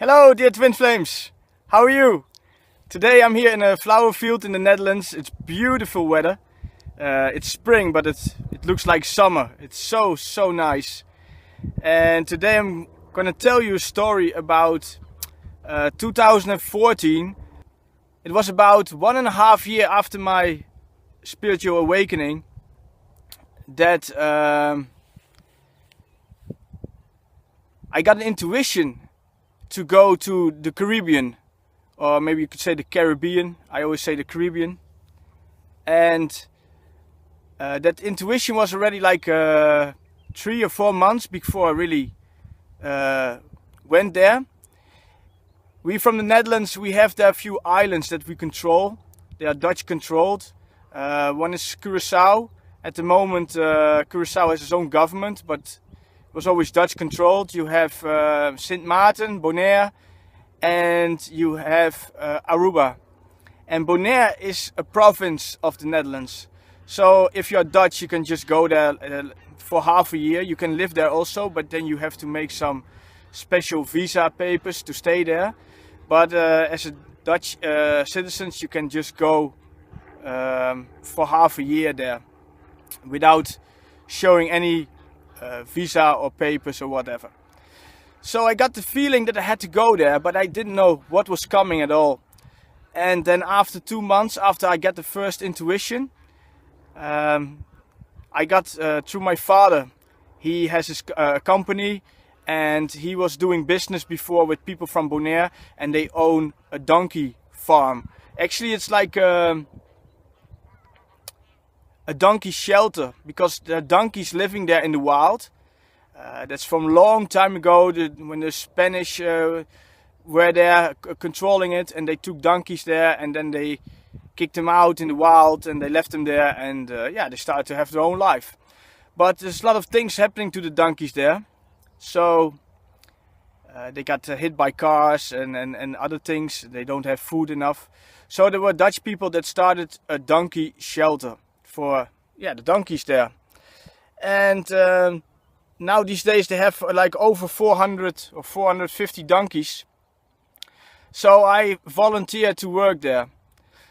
Hello dear TwinFlames, how are you? Today I'm here in a flower field in the Netherlands. It's beautiful weather. It's spring, but it looks like summer. It's so nice. And today I'm gonna tell you a story about 2014. It was about 1.5 years after my spiritual awakening that I got an intuition to go to the Caribbean, or maybe you could say the Caribbean. I always say the Caribbean. And that intuition was already like 3 or 4 months before I really went there. We from the Netherlands, we have there a few islands that we control. They are Dutch controlled. One is Curaçao. At the moment Curaçao has its own government, but it was always Dutch controlled. You have Sint Maarten, Bonaire, and you have Aruba. And Bonaire is a province of the Netherlands. So if you're Dutch, you can just go there for half a year. You can live there also, but then you have to make some special visa papers to stay there. But as a Dutch citizen, you can just go for half a year there without showing any visa or papers or whatever. So I got the feeling that I had to go there, but I didn't know what was coming at all. And then after 2 months, after I got the first intuition, I got through my father. He has his company, and he was doing business before with people from Bonaire, and they own a donkey farm. Actually, it's like a donkey shelter, because there are donkeys living there in the wild. That's from a long time ago, when the Spanish were there controlling it, and they took donkeys there, and then they kicked them out in the wild, and they left them there, and they started to have their own life. But there's a lot of things happening to the donkeys there. So they got hit by cars and other things. They don't have food enough. So there were Dutch people that started a donkey shelter for the donkeys there. And now these days they have like over 400 or 450 donkeys. So I volunteered to work there.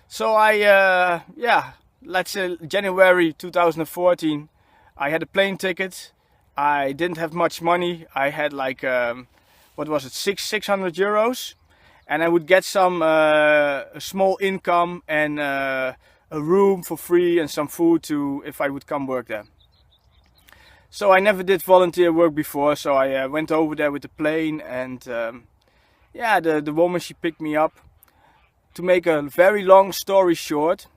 So I, let's say January 2014, I had a plane ticket. I didn't have much money. I had like, 600 euros. And I would get some a small income and a room for free and some food if I would come work there. So I never did volunteer work before, so I went over there with the plane, and the woman, she picked me up. To make a very long story short,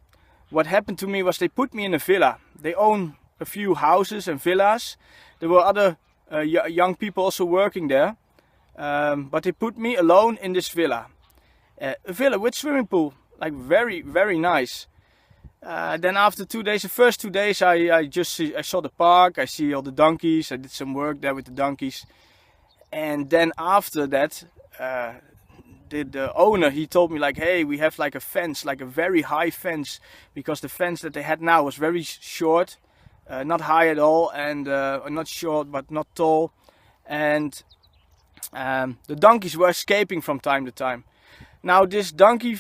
what happened to me was they put me in a villa. They own a few houses and villas. There were other young people also working there, but they put me alone in this villa. A villa with swimming pool, like very nice. Then after 2 days, the first 2 days, I saw the park, I see all the donkeys, I did some work there with the donkeys. And then after that, the owner, he told me like, hey, we have like a fence, like a very high fence, because the fence that they had now was very short, not high at all, and not short but not tall. And the donkeys were escaping from time to time. Now this donkey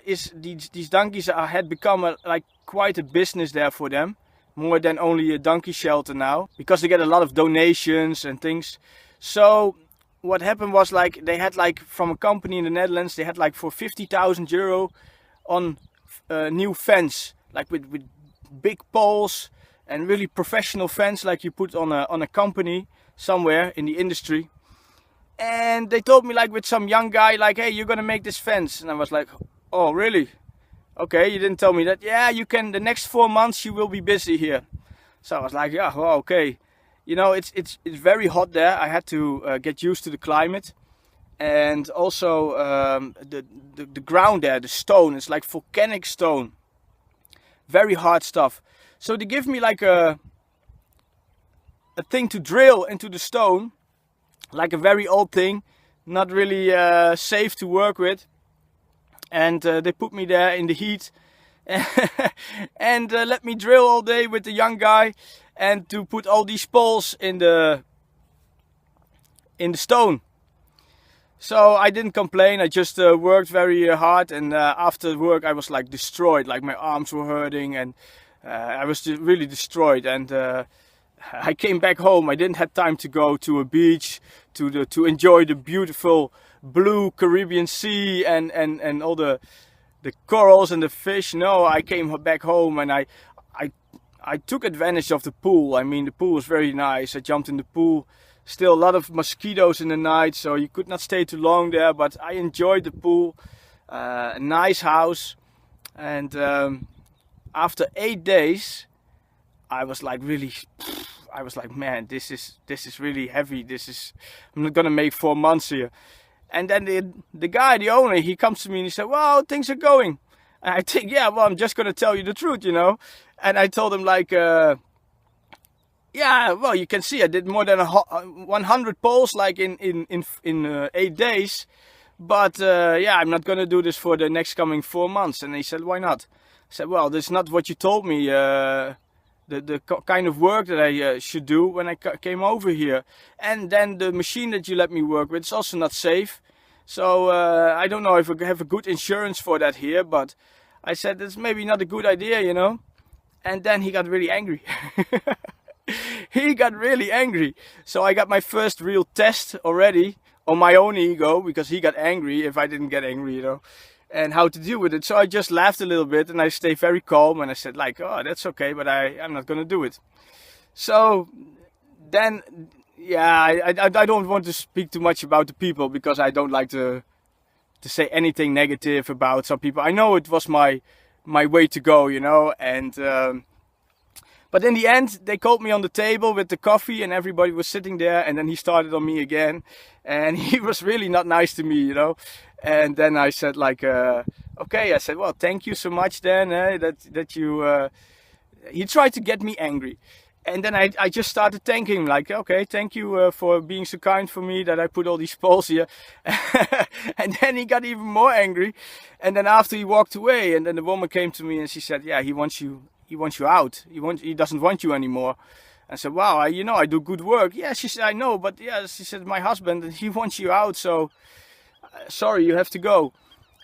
these donkeys had become like quite a business there for them, more than only a donkey shelter now, because they get a lot of donations and things. So what happened was, like, they had like from a company in the Netherlands, they had like for 50,000 euro on a new fence, like with big poles and really professional fence, like you put on a company somewhere in the industry. And they told me, like, with some young guy, like, hey, you're gonna make this fence. And I was like, oh, really? Okay, you didn't tell me that. Yeah, you can, the next 4 months you will be busy here. So I was like, yeah, well, okay. You know, it's very hot there. I had to get used to the climate. And also the ground there, the stone, it's like volcanic stone. Very hard stuff. So they give me like a thing to drill into the stone. Like a very old thing, not really safe to work with. And they put me there in the heat and let me drill all day with the young guy, and to put all these poles in the stone. So I didn't complain. I just worked very hard, and after work I was like destroyed. Like my arms were hurting, and I was really destroyed. And I came back home. I didn't have time to go to a beach to enjoy the beautiful blue Caribbean Sea and all the corals and the fish. No, I came back home and I I took advantage of the pool. I mean, the pool was very nice. I jumped in the pool. Still a lot of mosquitoes in the night, so you could not stay too long there. But I enjoyed the pool. A nice house, and after 8 days, I was like really. I was like, man, this is really heavy. I'm not gonna make 4 months here. And then the guy, the owner, he comes to me and he said, well, things are going. And I think, yeah, well, I'm just gonna tell you the truth, you know. And I told him like, yeah, well, you can see I did more than 100 poles like in 8 days. But yeah, I'm not gonna do this for the next coming 4 months. And he said, why not? I said, well, this is not what you told me. The kind of work that I should do when I came over here. And then the machine that you let me work with is also not safe. So I don't know if I have a good insurance for that here, but I said it's maybe not a good idea, you know. And then he got really angry. He got really angry. So I got my first real test already on my own ego, because he got angry if I didn't get angry, you know. And how to deal with it. So I just laughed a little bit and I stayed very calm and I said like, oh, that's okay, but I'm not gonna do it. So then, yeah, I don't want to speak too much about the people, because I don't like to say anything negative about some people. I know it was my way to go, you know. And but in the end, they called me on the table with the coffee and everybody was sitting there, and then he started on me again, and he was really not nice to me, you know. And then I said like, okay, I said, well, thank you so much then, that you, he tried to get me angry. And then I just started thanking him, like, okay, thank you for being so kind for me that I put all these poles here. And then he got even more angry. And then after he walked away, and then the woman came to me and she said, yeah, he wants you out. He doesn't want you anymore. I said, wow, you know, I do good work. Yeah, she said, I know, but yeah, she said, my husband, and he wants you out, so sorry, you have to go.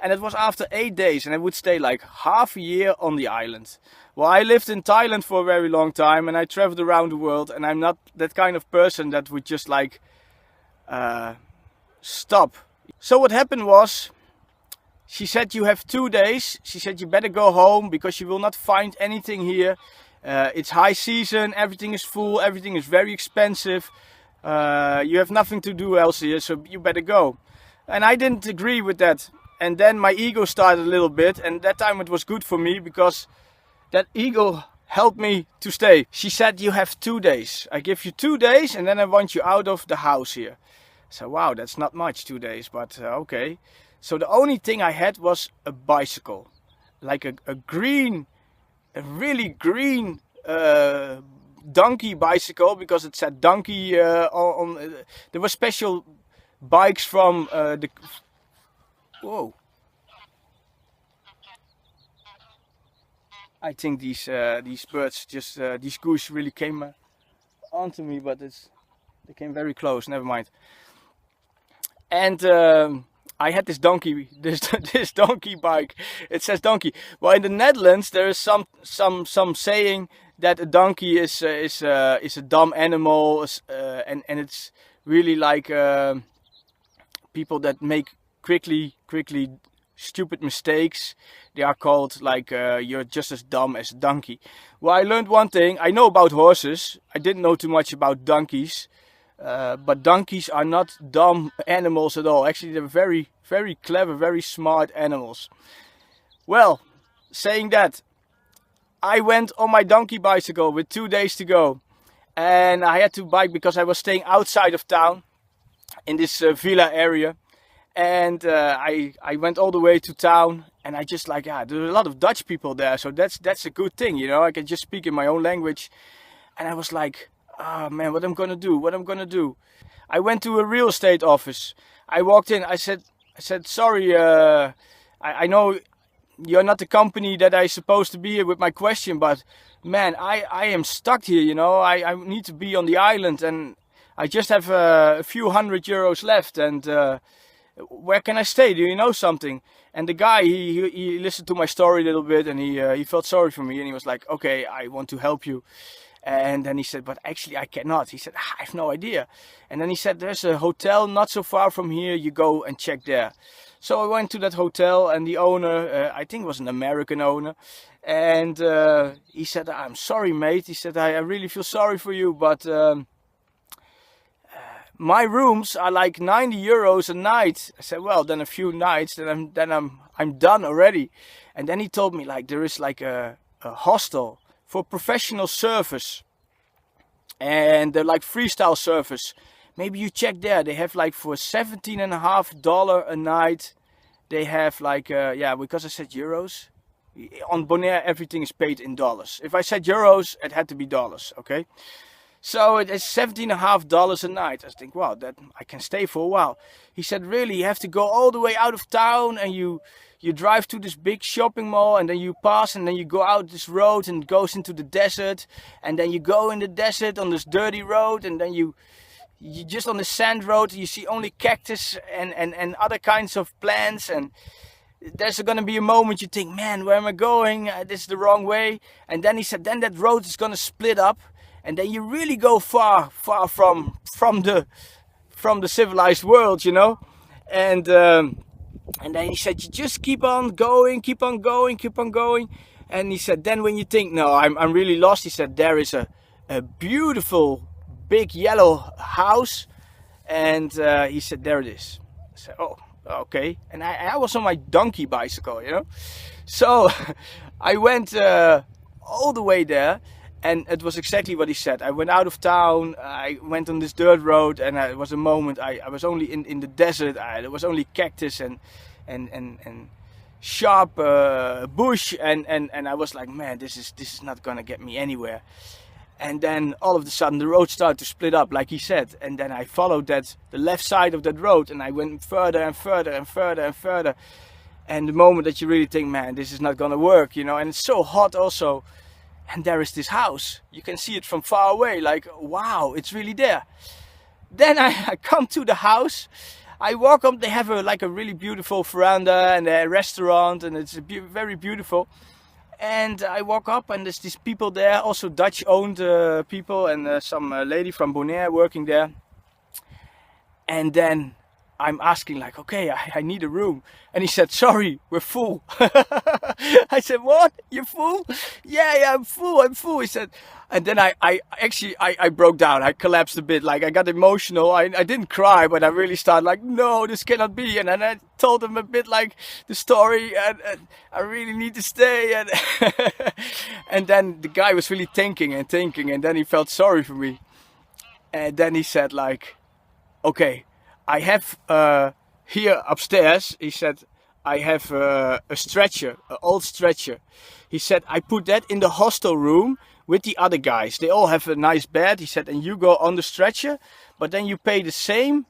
And it was after 8 days, and I would stay like half a year on the island. Well, I lived in Thailand for a very long time, and I traveled around the world, and I'm not that kind of person that would just like stop. So what happened was, she said, you have 2 days. She said, you better go home because you will not find anything here. It's high season, everything is full, everything is very expensive. You have nothing to do else here, so you better go. And I didn't agree with that. And then my ego started a little bit, and that time it was good for me because that ego helped me to stay. She said, you have 2 days. I give you 2 days and then I want you out of the house here. So wow, that's not much, 2 days, but okay. So the only thing I had was a bicycle. Like a really green donkey bicycle, because it said donkey on. There were special bikes from the. Whoa! I think these birds just these goose really came onto me, but they came very close. Never mind. And I had this donkey, this donkey bike. It says donkey. Well, in the Netherlands there is some saying that a donkey is a dumb animal, and it's really like people that make quickly stupid mistakes. They are called like you're just as dumb as a donkey. Well, I learned one thing. I know about horses. I didn't know too much about donkeys. But donkeys are not dumb animals at all. Actually, they're very, very clever, very smart animals. Well, saying that, I went on my donkey bicycle with 2 days to go. And I had to bike because I was staying outside of town in this villa area. And I went all the way to town, and I just like, yeah, there's a lot of Dutch people there. So that's a good thing, you know. I can just speak in my own language. And I was like, oh man, what I'm gonna do? I went to a real estate office. I walked in. I said, sorry, I know you're not the company that I'm supposed to be here with my question, but man, I am stuck here, you know. I need to be on the island, and I just have a few €100 left, and where can I stay? Do you know something? And the guy, he listened to my story a little bit, and he felt sorry for me, and he was like, okay, I want to help you. And then he said, but actually I cannot. He said, I have no idea. And then he said, there's a hotel not so far from here, you go and check there. So I went to that hotel, and the owner, I think it was an American owner, and he said, I'm sorry, mate. He said, I really feel sorry for you, but my rooms are like 90 euros a night. I said, well, then a few nights, then I'm done already. And then he told me, like, there is like a hostel for professional surfers, and they're like freestyle surfers. Maybe you check there. They have like for $17.50 a night. They have like yeah, because I said euros. On Bonaire, everything is paid in dollars. If I said euros, it had to be dollars. Okay. So it is $17.50 a night. I think, wow, that I can stay for a while. He said, really, you have to go all the way out of town, and you drive to this big shopping mall, and then you pass, and then you go out this road, and it goes into the desert, and then you go in the desert on this dirty road, and then you just on the sand road, you see only cactus and other kinds of plants, and there's going to be a moment you think, man, where am I going? This is the wrong way. And then he said, then that road is going to split up. And then you really go far from the civilized world, you know. And then he said, you just keep on going. And he said, then when you think, no, I'm really lost, he said, there is a beautiful big yellow house. And he said, there it is. I said, oh, okay. And I was on my donkey bicycle, you know. So I went all the way there. And it was exactly what he said. I went out of town, I went on this dirt road, and it was a moment, I was only in the desert, there was only cactus and sharp bush, and I was like, man, this is not gonna get me anywhere. And then all of a sudden the road started to split up, like he said, and then I followed the left side of that road, and I went further and further and further and further. And the moment that you really think, man, this is not gonna work, you know, and it's so hot also. And there is this house. You can see it from far away, like, wow, it's really there. Then I come to the house. I walk up, they have like a really beautiful veranda and a restaurant, and it's very beautiful. And I walk up, and there's these people there, also Dutch-owned people, and some lady from Bonaire working there. And then I'm asking, like, okay, I need a room. And he said, sorry, we're full. I said, what? You're full? Yeah, I'm full. He said, and then I actually broke down. I collapsed a bit. Like, I got emotional. I didn't cry, but I really started like, no, this cannot be. And then I told him a bit like the story, and I really need to stay. And and then the guy was really thinking, and then he felt sorry for me. And then he said, like, okay, I have here upstairs, he said, I have a stretcher, an old stretcher. He said, I put that in the hostel room with the other guys. They all have a nice bed. He said, and you go on the stretcher, but then you pay the same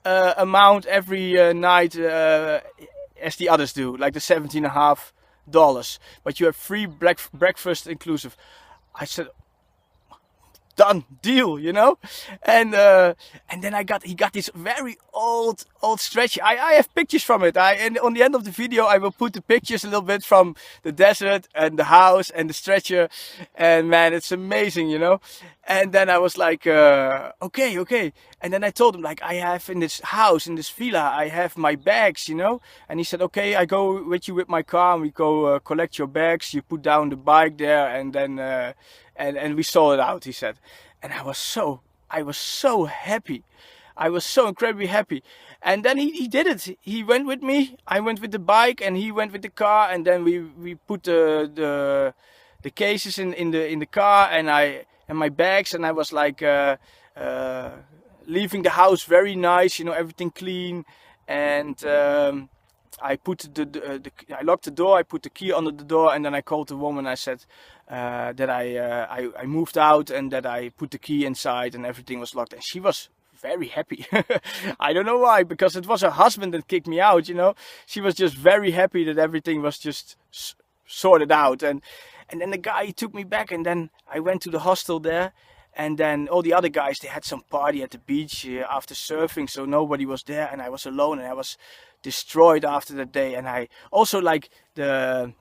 amount every night as the others do, like the $17.50. But you have free breakfast inclusive. I said, done, deal, you know. And then he got this very old stretcher. I have pictures from it. And on the end of the video I will put the pictures a little bit from the desert and the house and the stretcher, and man, it's amazing, you know. And then I was like, okay. And then I told him, like, I have in this house, in this villa, I have my bags, you know. And he said, okay, I go with you with my car, and we go collect your bags. You put down the bike there, and then and we sold it out, he said. And I was so happy. I was so incredibly happy. And then he did it. He went with me. I went with the bike, and he went with the car. And then we put the cases in the car, and my bags, and I was like leaving the house very nice, you know, everything clean. And I put I locked the door, I put the key under the door, and then I called the woman. I said that I moved out, and that I put the key inside, and everything was locked. And she was very happy. I don't know why, because it was her husband that kicked me out, you know. She was just very happy that everything was just sorted out. And then the guy, he took me back, and then I went to the hostel there, And then all the other guys, they had some party at the beach after surfing, so nobody was there, and I was alone, and I was destroyed after that day. And I also like the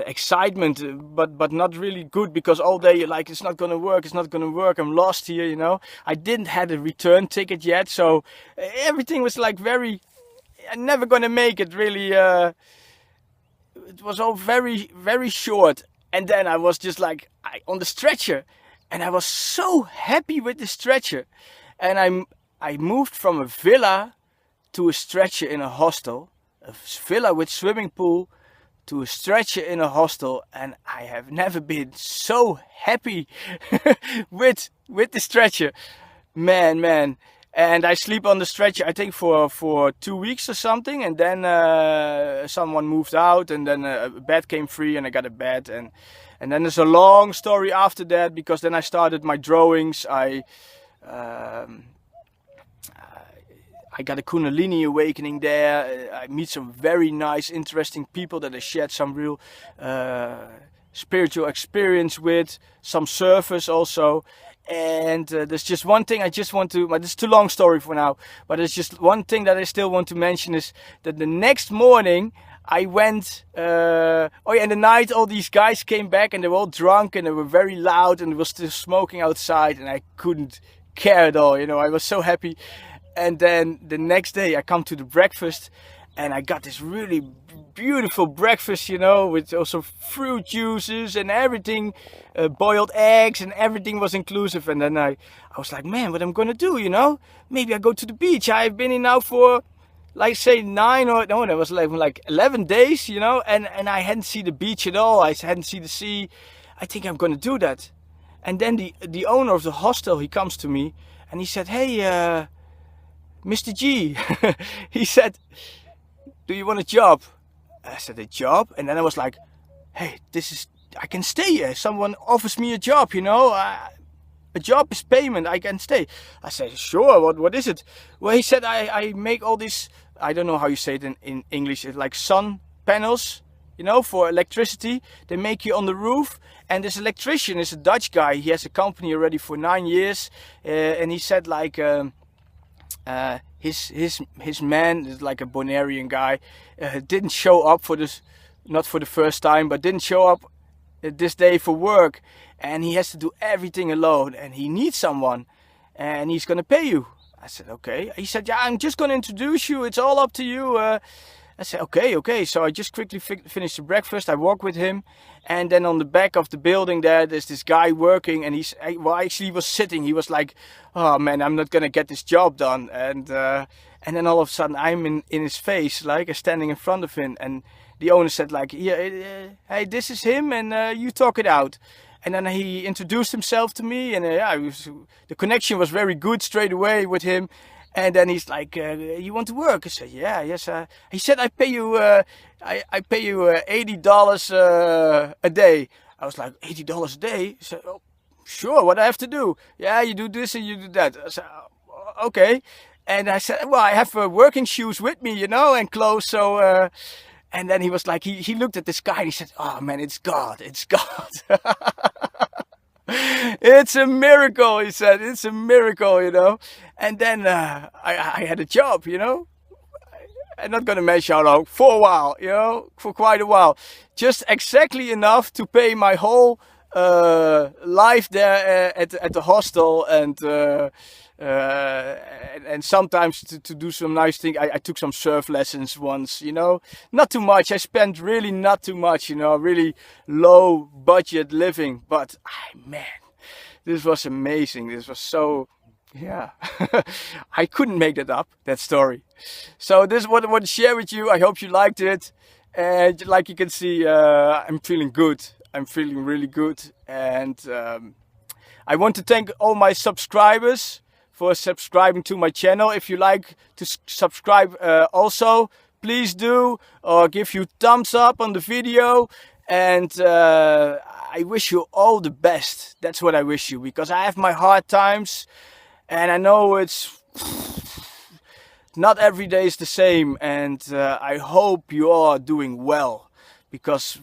excitement, but not really good, because all day you're like, it's not gonna work, I'm lost here, you know. I didn't have a return ticket yet, so everything was like I'm never gonna make it, really. It was all very, very short. And then I was just like on the stretcher, and I was so happy with the stretcher. And I moved from a villa to a stretcher in a hostel, a villa with swimming pool to a stretcher in a hostel, and I have never been so happy with the stretcher, man. And I sleep on the stretcher, I think for 2 weeks or something, and then someone moved out, and then a bed came free, and I got a bed, and then there's a long story after that, because then I started my drawings. I got a Kundalini awakening there. I meet some very nice, interesting people that I shared some real spiritual experience with, some surfers also. And there's just one thing I just want to, but it's too long story for now, but there's just one thing that I still want to mention, is that the next morning I went, in the night all these guys came back, and they were all drunk, and they were very loud, and they were still smoking outside, and I couldn't care at all, you know. I was so happy. And then the next day I come to the breakfast, and I got this really beautiful breakfast, you know, with also fruit juices and everything, boiled eggs, and everything was inclusive. And then I was like, man, what I'm gonna do, you know? Maybe I go to the beach. I've been in now for, like, say 11 days, you know, and I hadn't seen the beach at all. I hadn't seen the sea. I think I'm gonna do that. And then the owner of the hostel, he comes to me, and he said, hey, Mr. G, he said, do you want a job? I said, a job? And then I was like, hey, I can stay here. Someone offers me a job, you know. A job is payment, I can stay. I said, sure, what is it? Well, he said, I make all this, I don't know how you say it in English, it's like sun panels, you know, for electricity. They make you on the roof. And this electrician is a Dutch guy. He has a company already for 9 years. And he said, like, his man is like a Bonairean guy, didn't show up for this, not for the first time, but didn't show up this day for work, and he has to do everything alone, and he needs someone, and he's gonna pay you. I said, okay. He said, yeah, I'm just gonna introduce you, it's all up to you. I said, okay. So I just quickly finished the breakfast. I walked with him, and then on the back of the building there's this guy working, and he was sitting. He was like, oh man, I'm not gonna get this job done. And then all of a sudden I'm in his face, like standing in front of him, and the owner said like, yeah, hey, this is him, and you talk it out. And then he introduced himself to me, and the connection was very good straight away with him. And then he's like, you want to work? I said, yeah, yes. He said, I pay you $80 a day. I was like, $80 a day? He said, oh, sure, what I have to do? Yeah, you do this and you do that. I said, okay. And I said, well, I have working shoes with me, you know, and clothes. So, and then he was like, he looked at the sky and he said, oh man, it's God, it's God. It's a miracle, he said. It's a miracle, you know. And then I had a job, you know. I'm not going to mention how long, for a while, you know, for quite a while. Just exactly enough to pay my whole life there at the hostel, and sometimes to do some nice thing. I took some surf lessons once, you know, not too much. I spent really not too much, you know, really low budget living. But man, this was amazing. This was so, yeah, I couldn't make that up, that story. So this is what I want to share with you. I hope you liked it. And like you can see, I'm feeling good. I'm feeling really good. And I want to thank all my subscribers for subscribing to my channel. If you like to subscribe also, please do, or give you thumbs up on the video. And I wish you all the best. That's what I wish you, because I have my hard times, and I know it's not every day is the same. And I hope you all are doing well, because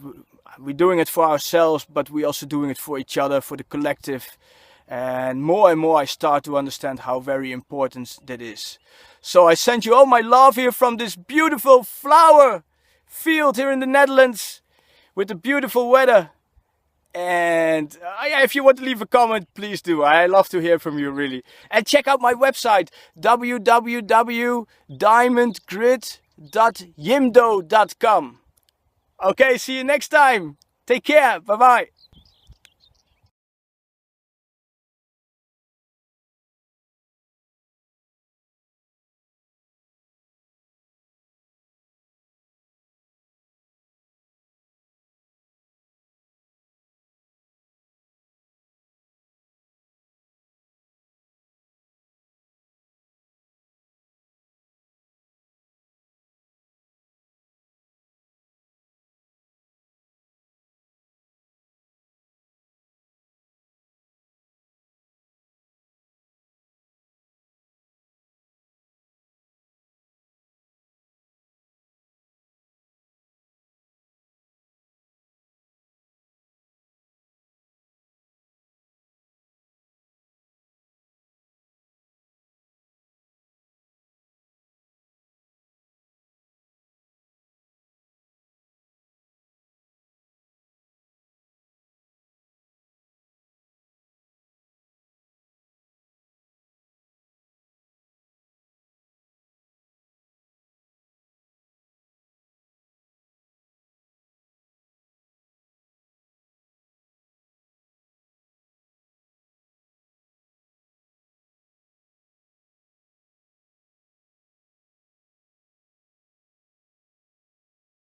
we're doing it for ourselves, but we're also doing it for each other, for the collective. And more I start to understand how very important that is. So I send you all my love here from this beautiful flower field here in the Netherlands with the beautiful weather. And if you want to leave a comment, please do. I love to hear from you, really. And check out my website, www.diamondgrid.yimdo.com. Okay, see you next time. Take care. Bye-bye.